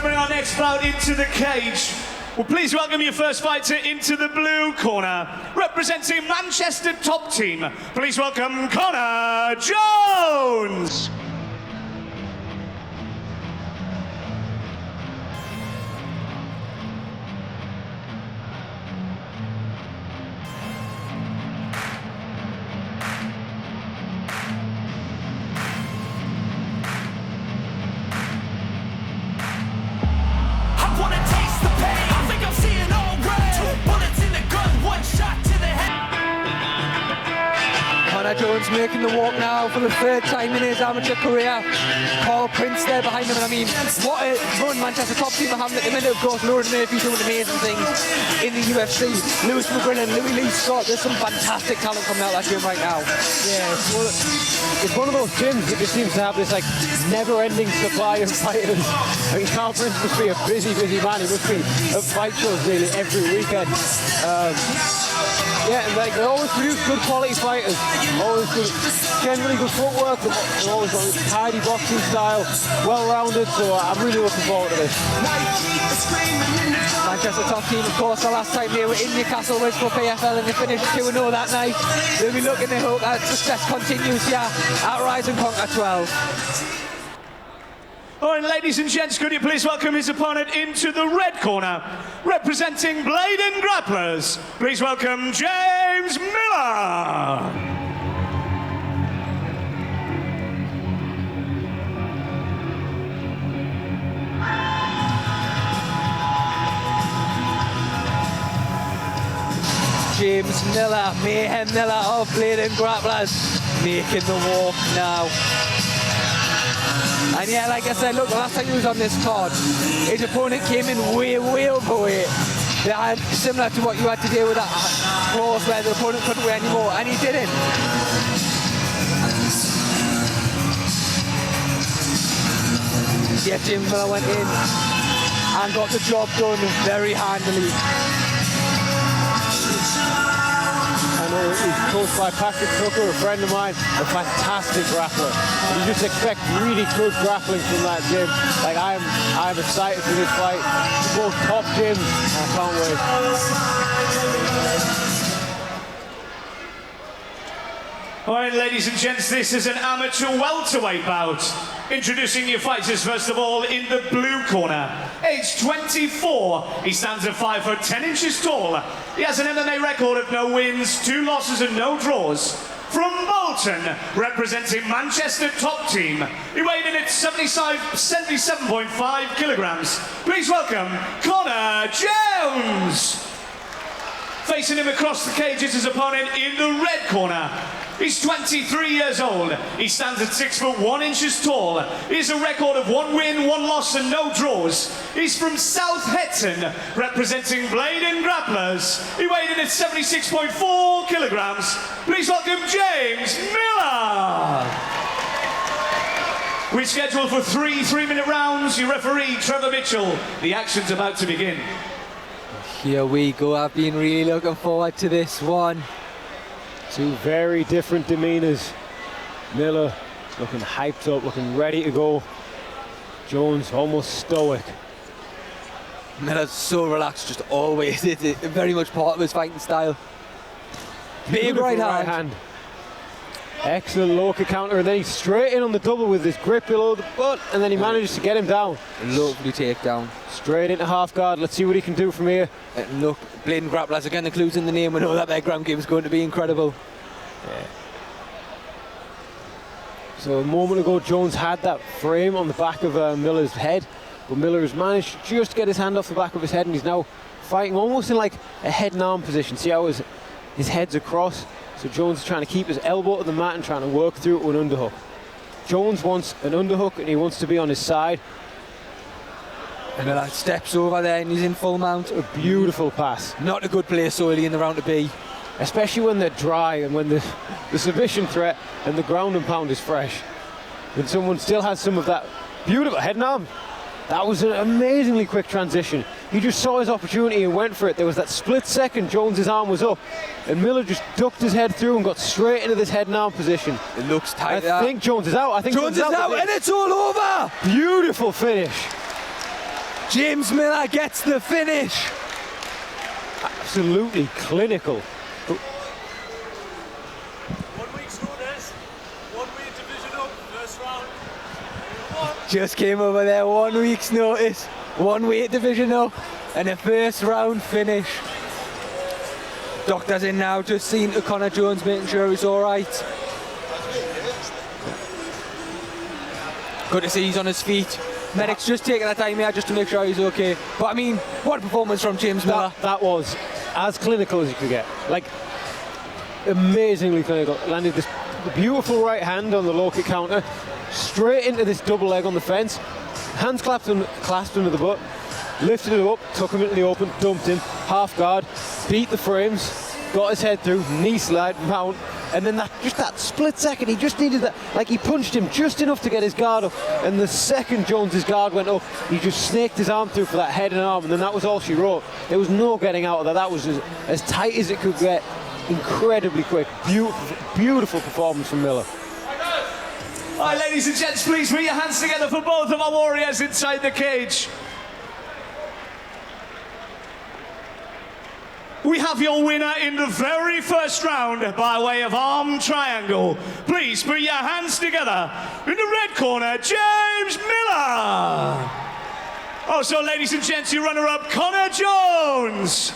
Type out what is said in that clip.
going to bring our next bout into the cage. Well, please welcome your first fighter into the blue corner. Representing Manchester Top Team, please welcome Connor Jones. Jones making the walk now for the third time in his amateur career. Carl Prince there behind him, and I mean, what a run Manchester Top Team are having at the minute. Of course, Lauren Murphy doing amazing things in the UFC. Lewis McGrinnan, Louis Lee Scott, there's some fantastic talent coming out of that gym right now. Yeah, it's one of those gyms that just seems to have this like never-ending supply of fighters. I mean, Carl Prince must be a busy man. He must be at fight shows nearly every weekend. Yeah, and like they always produce good quality fighters, always good, generally good footwork, and always got a tidy boxing style, well-rounded, so I'm really looking forward to this. Manchester Top Team, of course, the last time they were in Newcastle was for PFL and they finished 2-0 that night. They'll be looking to hope that success continues here at Rise and Conquer 12. All right, ladies and gents, could you please welcome his opponent into the red corner, representing Blaydon Grapplers. Please welcome James Miller. James Miller, Mayhem Miller of Blaydon Grapplers, making the walk now. And yeah, like I said, look, the last time he was on this card, his opponent came in way overweight. They had similar to what you had to do with that clause where the opponent couldn't weigh anymore, and he didn't. Yeah, James Miller went in and got the job done very handily. I know he's coached by Patrick Tucker, a friend of mine, a fantastic grappler. You just expect really good grappling from that gym. Like I'm excited for this fight. Both top gyms, I can't wait. All right, ladies and gents, this is an amateur welterweight bout. Introducing your fighters, first of all, in the blue corner. Age 24, he stands at 5 foot 10 inches tall. He has an MMA record of no wins, 2 losses and no draws. From Bolton, representing Manchester Top Team, he weighed in at 77.5 kilograms. Please welcome Connor Jones. Facing him across the cage is his opponent in the red corner. He's 23 years old. He stands at 6 foot 1 inches tall. He has a record of 1 win, 1 loss and no draws. He's from South Hetton, representing Blaydon Grapplers. He weighed in at 76.4 kilograms. Please welcome James Miller. We scheduled for 3 3-minute rounds. Your referee, Trevor Mitchell. The action's about to begin. Here we go. I've been really looking forward to this one. Two very different demeanors. Miller looking hyped up, looking ready to go. Jones almost stoic. Miller's so relaxed, just always. It's very much part of his fighting style. Big right hand. Excellent low kick counter, and then he's straight in on the double with his grip below the butt, and then he manages to get him down. Lovely takedown. Straight into half guard. Let's see what he can do from here. Look, Blaydon Grapplers, again, the clues in the name. We know that their ground game is going to be incredible. Yeah. So a moment ago, Jones had that frame on the back of Miller's head, but Miller has managed just to get his hand off the back of his head, and he's now fighting almost in like a head and arm position. See how his head's across? So Jones is trying to keep his elbow to the mat and trying to work through it with an underhook. Jones wants an underhook and he wants to be on his side. And Miller steps over there and he's in full mount. A beautiful pass. Not a good place so early in the round to be. Especially when they're dry and when the submission threat and the ground and pound is fresh. When someone still has some of that beautiful head and arm. That was an amazingly quick transition. He just saw his opportunity and went for it. There was that split second, Jones's arm was up, and Miller just ducked his head through and got straight into this head and arm position. It looks tight. I think Jones is out. I think Jones is out, and it's all over. Beautiful finish. James Miller gets the finish. Absolutely clinical. 1 week's notice, 1 weight division up, first round. Just came over there, 1 week's notice, 1 weight division up, and a first round finish. Doctor's in now, just seen to Connor Jones, making sure he's alright. Good to see he's on his feet. Medic's just taking that time here just to make sure he's okay. But I mean, what a performance from James Miller. That was as clinical as you could get. Like, amazingly clinical. Landed this beautiful right hand on the low kick counter, straight into this double leg on the fence. Hands clasped under the butt, lifted it up, took him into the open, dumped him, half guard, beat the frames, got his head through, knee slide, mount, and then that split second, he just needed that, like he punched him just enough to get his guard up, and the second Jones's guard went up, he just snaked his arm through for that head and arm, and then that was all she wrote. There was no getting out of that. That was as tight as it could get, incredibly quick. Beautiful performance from Miller. All right, ladies and gents, please put your hands together for both of our warriors inside the cage. We have your winner in the very first round by way of arm triangle. Please put your hands together. In the red corner, James Miller. Also, ladies and gents, your runner-up, Connor Jones.